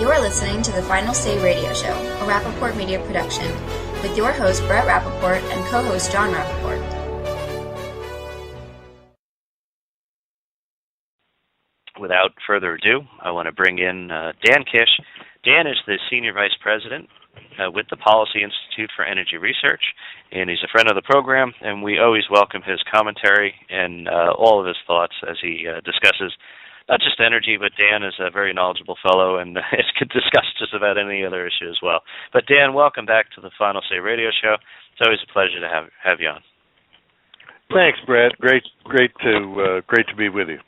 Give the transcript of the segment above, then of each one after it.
You're listening to the Final Say Radio Show, a Rappaport Media production, with your host Brett Rappaport and co-host John Rappaport. Without further ado, I want to bring in Dan Kish. Dan is the Senior Vice President with the Policy Institute for Energy Research, and he's a friend of the program, and we always welcome his commentary and all of his thoughts as he discusses not just energy, but Dan is a very knowledgeable fellow and could discuss just about any other issue as well. But Dan, welcome back to the Final Say Radio Show. It's always a pleasure to have you on. Thanks, Brett. Great to be with you.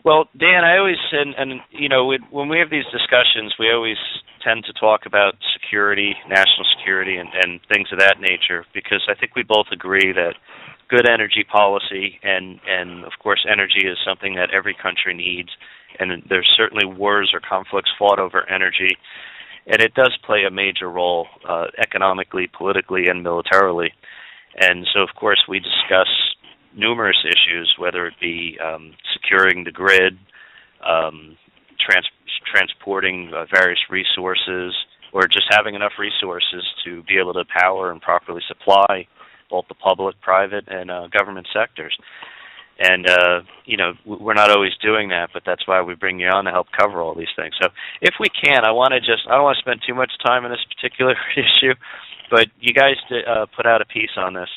Well, Dan, I always and you know when we have these discussions, we always tend to talk about security, national security, and things of that nature, because I think we both agree that good energy policy and of course energy is something that every country needs, and there's certainly wars or conflicts fought over energy, and it does play a major role economically, politically, and militarily. And so of course we discuss numerous issues, whether it be securing the grid, transporting various resources, or just having enough resources to be able to power and properly supply both the public, private, and government sectors. And, we're not always doing that, but that's why we bring you on to help cover all these things. So if we can, I don't want to spend too much time on this particular issue, but you guys put out a piece on this.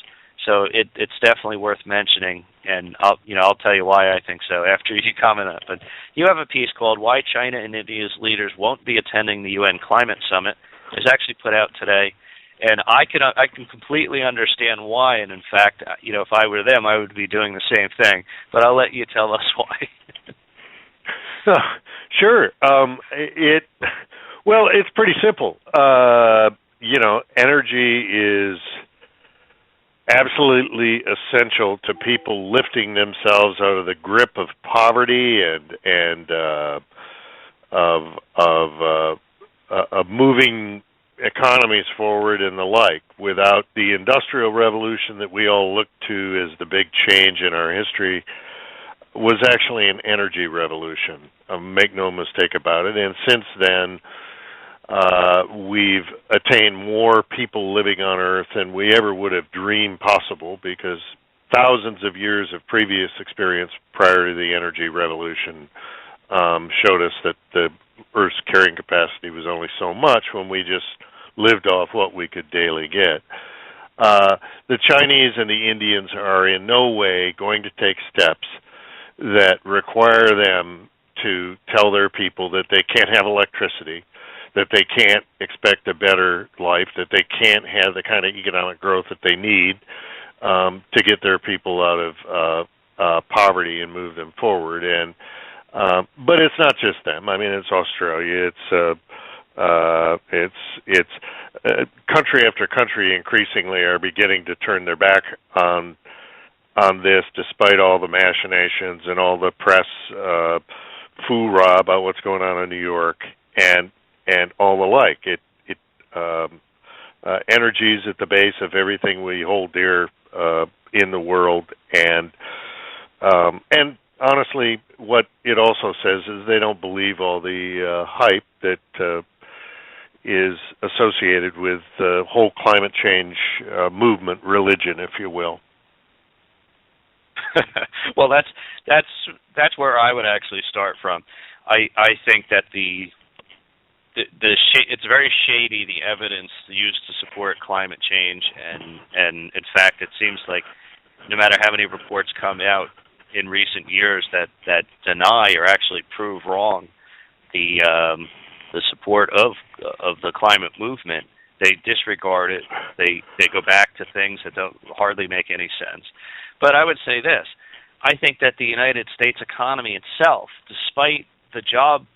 So it's definitely worth mentioning, and I'll tell you why I think so after you comment on it. But you have a piece called "Why China and India's Leaders Won't Be Attending the UN Climate Summit." It's actually put out today, and I can completely understand why. And in fact, if I were them, I would be doing the same thing. But I'll let you tell us why. Sure. It's pretty simple. Energy is absolutely essential to people lifting themselves out of the grip of poverty and of moving economies forward and the like. Without the Industrial Revolution that we all look to as the big change in our history, was actually an energy revolution. Make no mistake about it. And since then, we've attained more people living on Earth than we ever would have dreamed possible, because thousands of years of previous experience prior to the energy revolution showed us that the Earth's carrying capacity was only so much when we just lived off what we could daily get. The Chinese and the Indians are in no way going to take steps that require them to tell their people that they can't have electricity, that they can't expect a better life, that they can't have the kind of economic growth that they need to get their people out of poverty and move them forward. And but it's not just them. I mean, it's Australia. It's country after country increasingly are beginning to turn their back on this, despite all the machinations and all the press fool-rah about what's going on in New York and all the like. Energy is at the base of everything we hold dear in the world, and honestly, what it also says is they don't believe all the hype that is associated with the whole climate change movement, religion, if you will. Well, that's where I would actually start from. I think that it's very shady, the evidence used to support climate change, and in fact, it seems like no matter how many reports come out in recent years that deny or actually prove wrong the support of the climate movement, they disregard it. They go back to things that don't hardly make any sense. But I would say this: I think that the United States economy itself, despite the jobs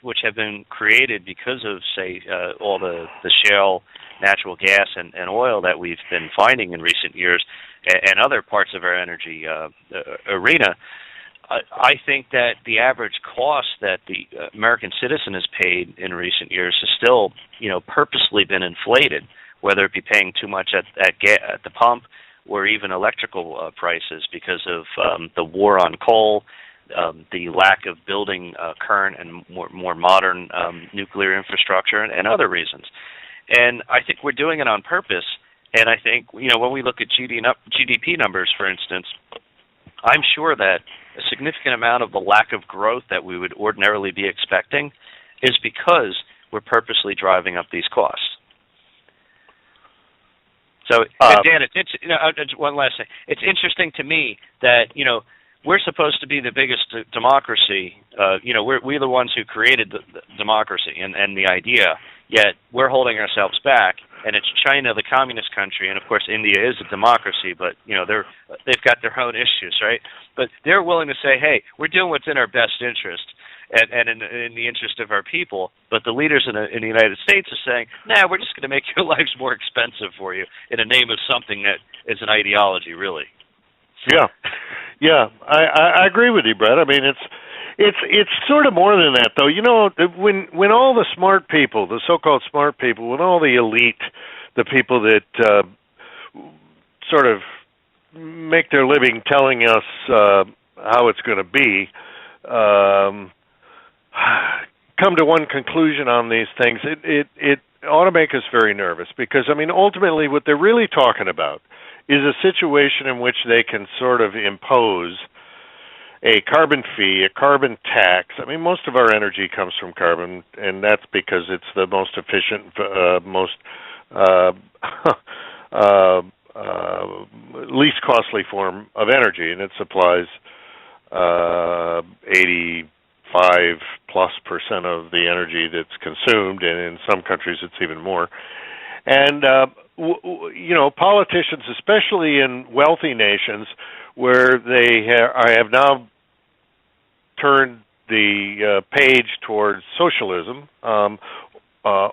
which have been created because of, say, all the shale, natural gas, and oil that we've been finding in recent years, and other parts of our energy arena, I think that the average cost that the American citizen has paid in recent years has still, purposely been inflated, whether it be paying too much at the pump or even electrical prices because of the war on coal, the lack of building current and more modern nuclear infrastructure, and other reasons. And I think we're doing it on purpose. And I think, when we look at GDP numbers, for instance, I'm sure that a significant amount of the lack of growth that we would ordinarily be expecting is because we're purposely driving up these costs. So, Dan, one last thing. It's interesting to me that, we're supposed to be the biggest democracy. We're the ones who created the democracy and the idea, yet we're holding ourselves back. And it's China, the communist country, and of course India is a democracy, but they've got their own issues, right? But they're willing to say, hey, we're doing what's in our best interest and in the interest of our people. But the leaders in the United States are saying, nah, we're just going to make your lives more expensive for you in the name of something that is an ideology, really. Yeah, I agree with you, Brett. I mean, it's sort of more than that, though. When all the smart people, the so-called smart people, when all the elite, the people that sort of make their living telling us how it's going to be, come to one conclusion on these things, it ought to make us very nervous. Because, I mean, ultimately what they're really talking about is a situation in which they can sort of impose a carbon fee, a carbon tax. I mean, most of our energy comes from carbon, and that's because it's the most efficient, least costly form of energy, and it supplies 85+% of the energy that's consumed, and in some countries it's even more. And politicians, especially in wealthy nations, where they have now turned the page towards socialism,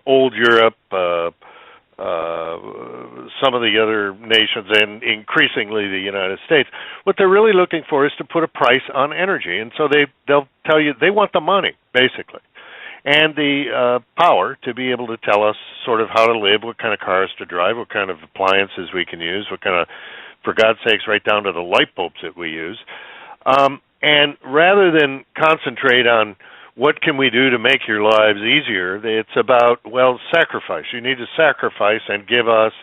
old Europe, some of the other nations, and increasingly the United States, what they're really looking for is to put a price on energy. And so they'll tell you they want the money, basically, and the power to be able to tell us sort of how to live, what kind of cars to drive, what kind of appliances we can use, what kind of, for God's sakes, right down to the light bulbs that we use. And rather than concentrate on what can we do to make your lives easier, it's about, sacrifice. You need to sacrifice and give us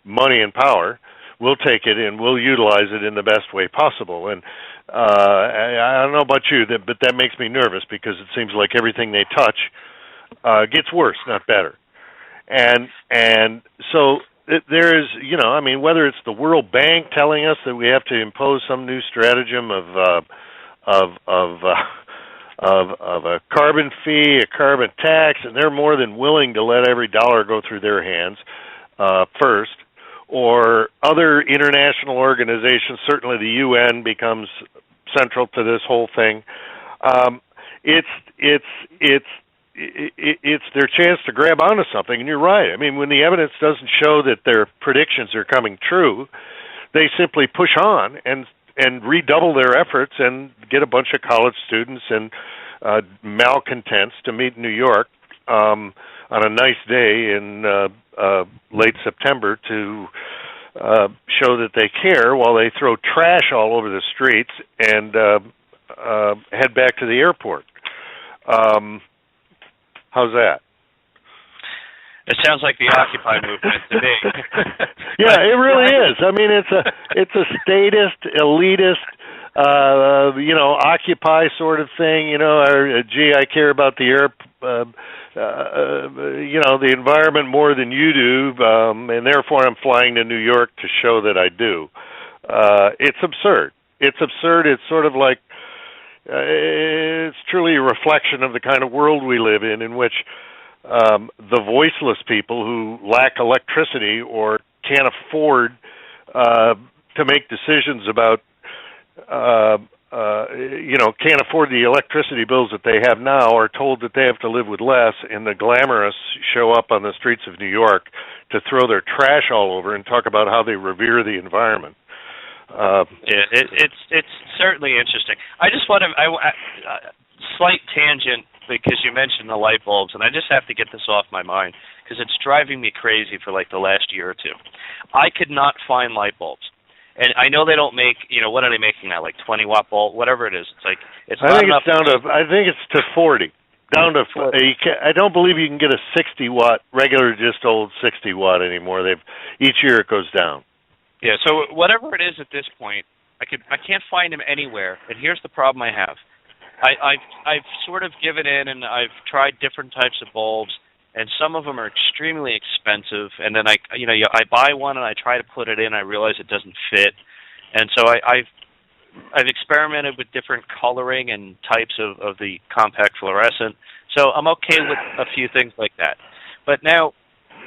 money and power. We'll take it and we'll utilize it in the best way possible. And I don't know about you, but that makes me nervous because it seems like everything they touch gets worse, not better. And so there is, whether it's the World Bank telling us that we have to impose some new stratagem of a carbon fee, a carbon tax, and they're more than willing to let every dollar go through their hands first, or other international organizations, certainly the UN becomes central to this whole thing. It's their chance to grab onto something, and you're right. I mean, when the evidence doesn't show that their predictions are coming true, they simply push on and redouble their efforts and get a bunch of college students and malcontents to meet in New York on a nice day in late September to show that they care while they throw trash all over the streets and head back to the airport. How's that? It sounds like the Occupy movement to me. Yeah, it really is. I mean, it's a statist, elitist, Occupy sort of thing. I care about the the environment more than you do, and therefore I'm flying to New York to show that I do. It's absurd. It's absurd. It's sort of like it's truly a reflection of the kind of world we live in which the voiceless people who lack electricity or can't afford to make decisions about, can't afford the electricity bills that they have now, are told that they have to live with less, and the glamorous show up on the streets of New York to throw their trash all over and talk about how they revere the environment. It's certainly interesting. I just want to slight tangent because you mentioned the light bulbs, and I just have to get this off my mind because it's driving me crazy for like the last year or two. I could not find light bulbs And I know they don't make, what are they making now, like 20-watt bulb, whatever it is. It's like, it's I not think enough. I think it's to 40. Down to, I don't believe you can get a 60-watt, regular, just old 60-watt anymore. Each year it goes down. Yeah, so whatever it is at this point, I can't find them anywhere. And here's the problem I have. I've sort of given in, and I've tried different types of bulbs, and some of them are extremely expensive. And then I buy one and I try to put it in, I realize it doesn't fit, and so I've experimented with different coloring and types of the compact fluorescent. So I'm okay with a few things like that. But now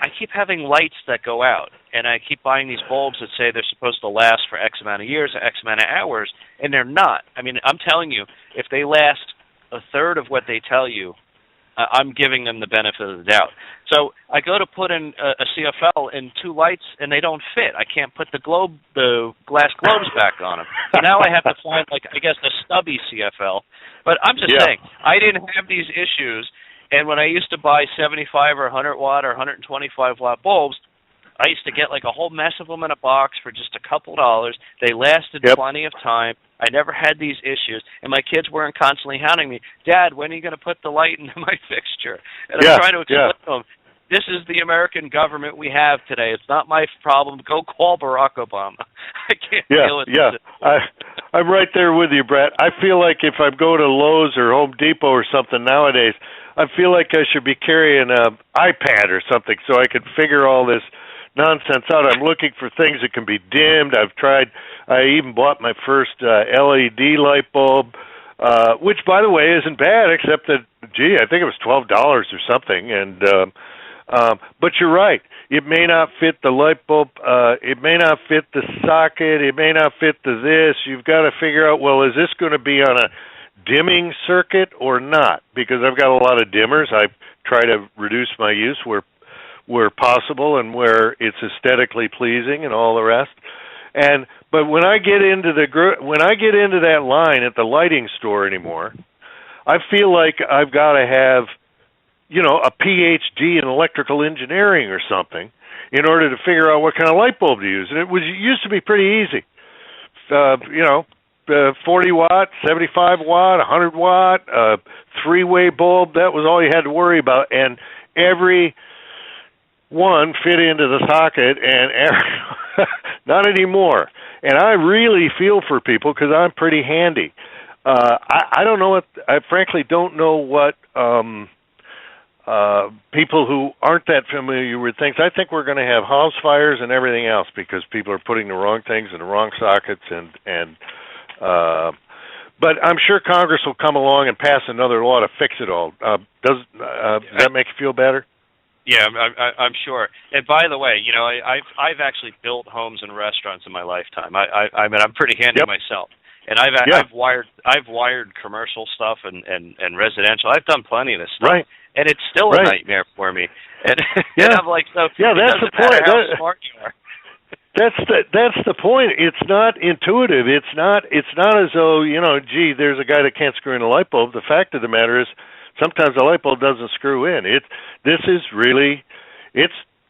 I keep having lights that go out, and I keep buying these bulbs that say they're supposed to last for X amount of years or X amount of hours, and they're not. I mean, I'm telling you, if they last a third of what they tell you, I'm giving them the benefit of the doubt. So I go to put in a CFL and two lights, and they don't fit. I can't put the glass globes back on them. So now I have to find, a stubby CFL. But I'm just saying, I didn't have these issues. And when I used to buy 75 or 100 watt or 125 watt bulbs, I used to get like a whole mess of them in a box for just a couple dollars. They lasted plenty of time. I never had these issues, and my kids weren't constantly hounding me, Dad, when are you going to put the light into my fixture? And I'm trying to explain to them, this is the American government we have today. It's not my problem. Go call Barack Obama. I can't deal with this. I'm right there with you, Brett. I feel like if I go to Lowe's or Home Depot or something nowadays, I feel like I should be carrying an iPad or something so I can figure all this nonsense out. I'm looking for things that can be dimmed. I even bought my first LED light bulb, which, by the way, isn't bad, except that, I think it was $12 or something. And but you're right. It may not fit the light bulb. It may not fit the socket. It may not fit the this. You've got to figure out, well, is this going to be on a dimming circuit or not? Because I've got a lot of dimmers. I try to reduce my use where possible and where it's aesthetically pleasing and all the rest. But when I get into that line at the lighting store anymore, I feel like I've got to have a PhD in electrical engineering or something in order to figure out what kind of light bulb to use. And it used to be pretty easy. 40 watt, 75 watt, 100 watt, three-way bulb, that was all you had to worry about. And every one fit into the socket, and not anymore. And I really feel for people because I'm pretty handy. I don't know I frankly don't know what people who aren't that familiar with things. I think we're going to have house fires and everything else because people are putting the wrong things in the wrong sockets, but I'm sure Congress will come along and pass another law to fix it all. Does that make you feel better? Yeah, I'm sure. And by the way, I've actually built homes and restaurants in my lifetime. I mean, I'm pretty handy myself. And I've wired commercial stuff and residential. I've done plenty of this stuff. Right. And it's still a nightmare for me. And, and I'm like, so that's the point. How smart you are. That's the point. It's not intuitive. It's not as though, there's a guy that can't screw in a light bulb. The fact of the matter is sometimes a light bulb doesn't screw in. It's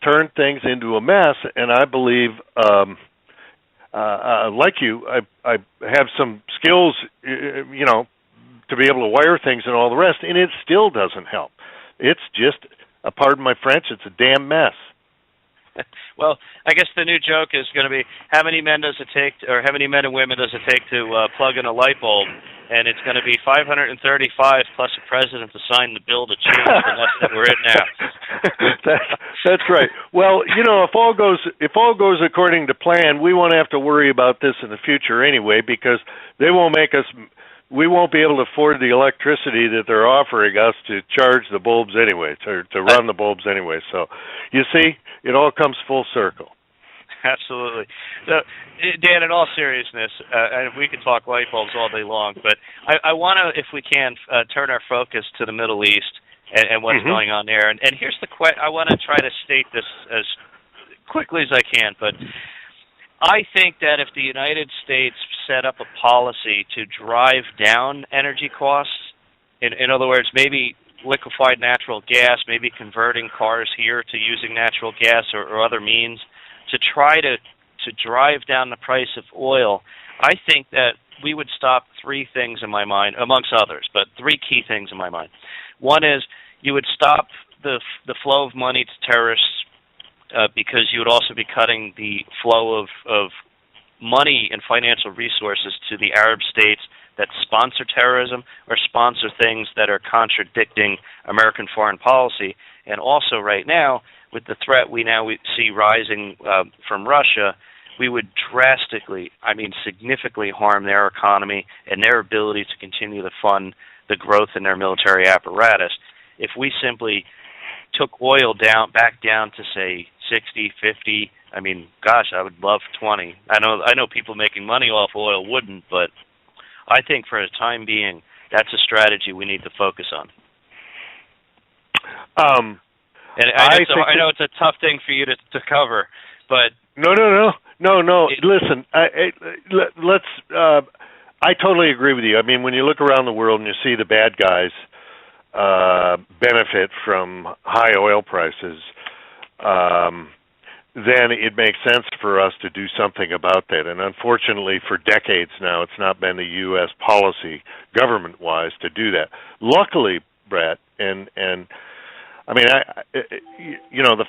turned things into a mess, and I believe like you, I have some skills, to be able to wire things and all the rest, and it still doesn't help. It's just, pardon my French, it's a damn mess. Well, I guess the new joke is going to be how many men and women does it take to plug in a light bulb? And it's going to be 535 plus a president to sign the bill to change the mess that we're in now. That's right. Well, if all goes according to plan, we won't have to worry about this in the future anyway, because we won't be able to afford the electricity that they're offering us to charge the bulbs anyway, to run the bulbs anyway. So, you see, it all comes full circle. Absolutely. So, Dan, in all seriousness, and we can talk light bulbs all day long, but I want to, if we can, turn our focus to the Middle East and what's going on there. And here's the question. I want to try to state this as quickly as I can, but I think that if the United States set up a policy to drive down energy costs, in other words, maybe liquefied natural gas, maybe converting cars here to using natural gas or other means, to try to to drive down the price of oil, I think that we would stop three things in my mind, amongst others, but three key things in my mind. One is you would stop the flow of money to terrorists because you would also be cutting the flow of money and financial resources to the Arab states that sponsor terrorism or sponsor things that are contradicting American foreign policy. And also right now, with the threat we see rising from Russia, we would drastically, significantly harm their economy and their ability to continue to fund the growth in their military apparatus. If we simply took oil back down to, say, 60, 50, I would love 20. I know people making money off oil wouldn't, but I think for the time being, that's a strategy we need to focus on. And I know it's a tough thing for you to cover, but no. Listen, let's. I totally agree with you. When you look around the world and you see the bad guys benefit from high oil prices, then it makes sense for us to do something about that. And unfortunately, for decades now, it's not been the U.S. policy, government-wise, to do that. Luckily, Brett, the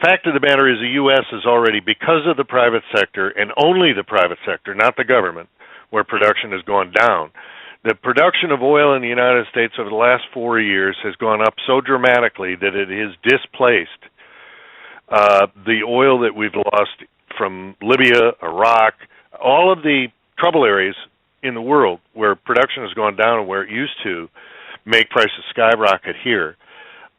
fact of the matter is the U.S. is already, because of the private sector, and only the private sector, not the government, where production has gone down. The production of oil in the United States over the last 4 years has gone up so dramatically that it has displaced the oil that we've lost from Libya, Iraq, all of the trouble areas in the world where production has gone down and where it used to make prices skyrocket here.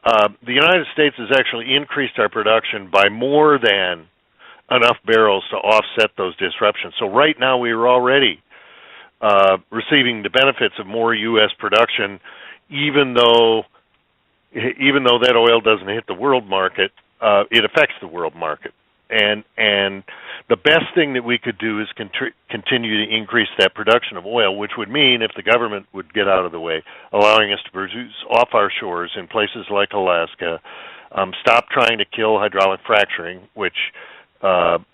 The United States has actually increased our production by more than enough barrels to offset those disruptions. So right now we are already receiving the benefits of more U.S. production, even though that oil doesn't hit the world market. It affects the world market, and the best thing that we could do is continue to increase that production of oil, which would mean, if the government would get out of the way, allowing us to produce off our shores in places like Alaska, stop trying to kill hydraulic fracturing, which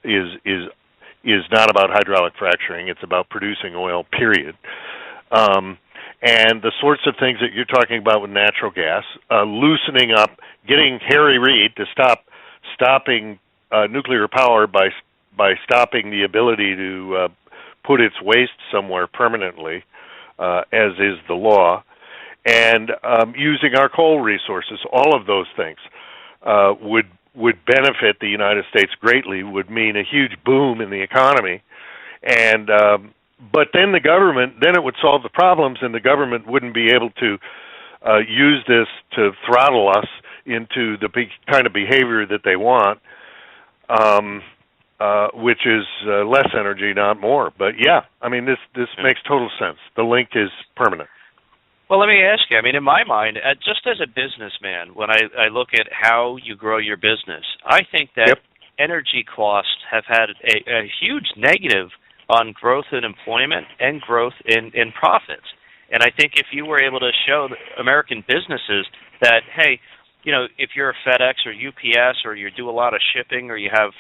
is not about hydraulic fracturing; it's about producing oil. Period. And the sorts of things that you're talking about with natural gas, loosening up, getting Harry Reid to stopping nuclear power by stopping the ability to put its waste somewhere permanently, as is the law, and using our coal resources. All of those things would benefit the United States greatly, would mean a huge boom in the economy, and but then it would solve the problems, and the government wouldn't be able to use this to throttle us into the kind of behavior that they want, which is less energy, not more. But yeah, this makes total sense. The link is permanent. Well, let me ask you, in my mind, just as a businessman, when I look at how you grow your business, I think that energy costs have had a huge negative on growth in employment and growth in profits. And I think if you were able to show American businesses that, hey, if you're a FedEx or UPS or you do a lot of shipping or you have,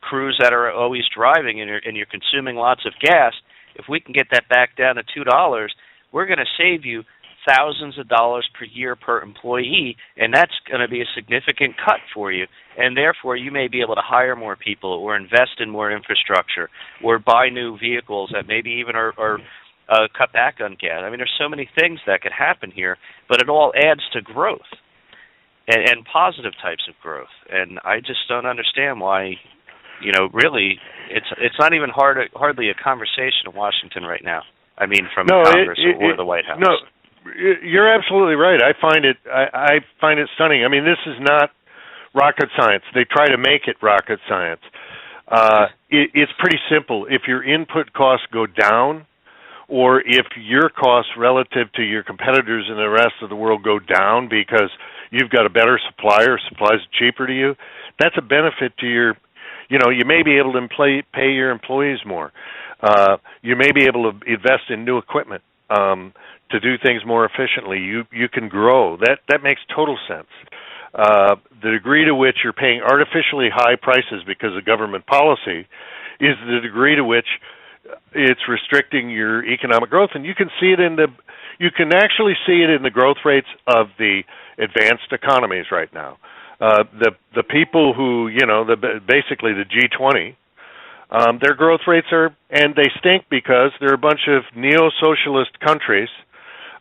crews that are always driving and you're consuming lots of gas, if we can get that back down to $2, we're going to save you thousands of dollars per year per employee, and that's going to be a significant cut for you. And therefore, you may be able to hire more people or invest in more infrastructure or buy new vehicles that maybe even are cut back on gas. There's so many things that could happen here, but it all adds to growth and positive types of growth. And I just don't understand why, really, it's not even hardly a conversation in Washington right now. From Congress or the White House. No, you're absolutely right. I find it stunning. This is not rocket science. They try to make it rocket science. It's pretty simple. If your input costs go down, or if your costs relative to your competitors in the rest of the world go down because you've got a better supplier, supplies cheaper to you, that's a benefit to your. You may be able to pay your employees more. You may be able to invest in new equipment to do things more efficiently. You can grow. That makes total sense. The degree to which you're paying artificially high prices because of government policy is the degree to which it's restricting your economic growth, and you can actually see it in the growth rates of the advanced economies right now. The people who, basically the G20, their growth rates and they stink because they're a bunch of neo-socialist countries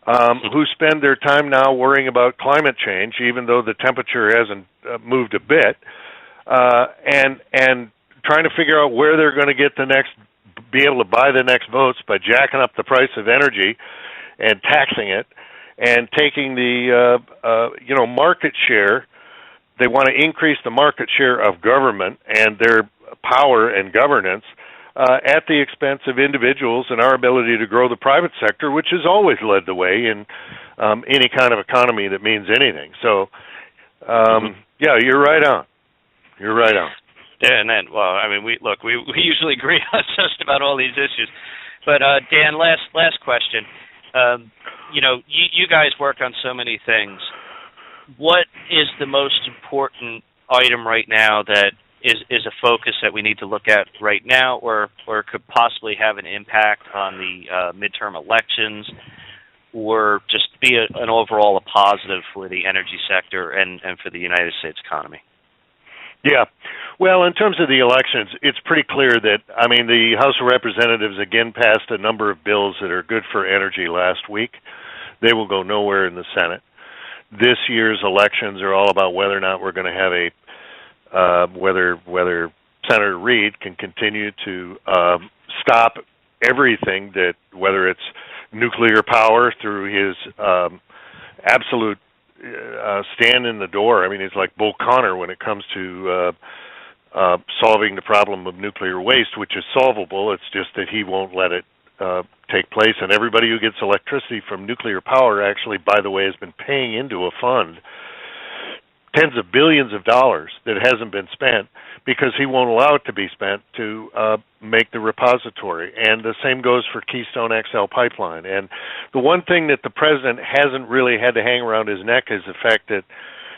who spend their time now worrying about climate change, even though the temperature hasn't moved a bit, and trying to figure out where they're going to be able to buy the next votes by jacking up the price of energy and taxing it and taking the market share. They want to increase the market share of government and their power and governance at the expense of individuals and our ability to grow the private sector, which has always led the way in any kind of economy that means anything. So, yeah, you're right on. You're right on. Yeah, and then, we usually agree on just about all these issues. But Dan, last question. You guys work on so many things. What is the most important item right now that is a focus that we need to look at right now, or could possibly have an impact on the midterm elections, or just be an overall positive for the energy sector and for the United States economy? Yeah. Well, in terms of the elections, it's pretty clear that, the House of Representatives again passed a number of bills that are good for energy last week. They will go nowhere in the Senate. This year's elections are all about whether or not we're going to have whether Senator Reid can continue to stop everything that, whether it's nuclear power through his absolute stand in the door. He's like Bull Connor when it comes to solving the problem of nuclear waste, which is solvable. It's just that he won't let it take place. And everybody who gets electricity from nuclear power actually, by the way, has been paying into a fund tens of billions of dollars that hasn't been spent because he won't allow it to be spent to make the repository. And the same goes for Keystone XL pipeline. And the one thing that the president hasn't really had to hang around his neck is the fact that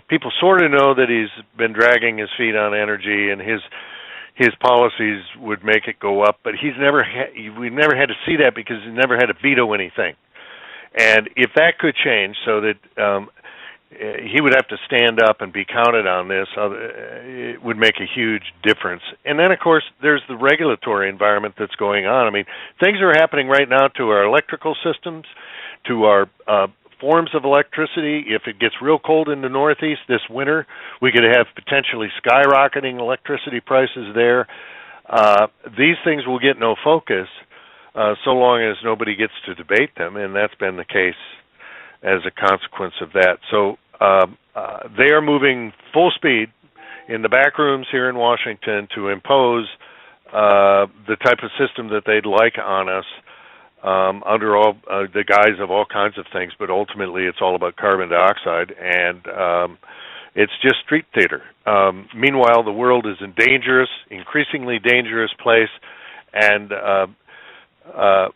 people sort of know that he's been dragging his feet on energy and his policies would make it go up, but we've never had to see that because he's never had to veto anything. And if that could change so that he would have to stand up and be counted on this, it would make a huge difference. And then, of course, there's the regulatory environment that's going on. Things are happening right now to our electrical systems, to our forms of electricity. If it gets real cold in the Northeast this winter, we could have potentially skyrocketing electricity prices there. These things will get no focus so long as nobody gets to debate them, and that's been the case as a consequence of that. So they are moving full speed in the back rooms here in Washington to impose the type of system that they'd like on us under all the guise of all kinds of things, but ultimately it's all about carbon dioxide, and it's just street theater. Meanwhile, the world is a increasingly dangerous place, and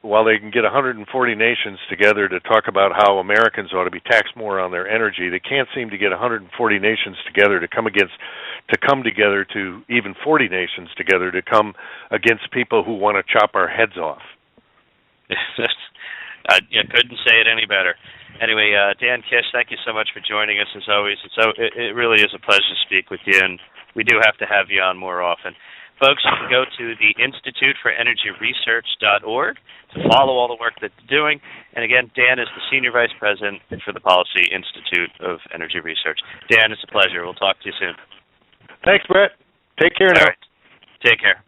while they can get 140 nations together to talk about how Americans ought to be taxed more on their energy, they can't seem to get 140 nations together to come together to even 40 nations together to come against people who want to chop our heads off. You couldn't say it any better. Anyway, Dan Kish, thank you so much for joining us as always. It really is a pleasure to speak with you, and we do have to have you on more often. Folks, you can go to the instituteforenergyresearch.org to follow all the work that they're doing. And again, Dan is the Senior Vice President for the Policy Institute of Energy Research. Dan, it's a pleasure. We'll talk to you soon. Thanks, Brett. Take care now. All right. Take care.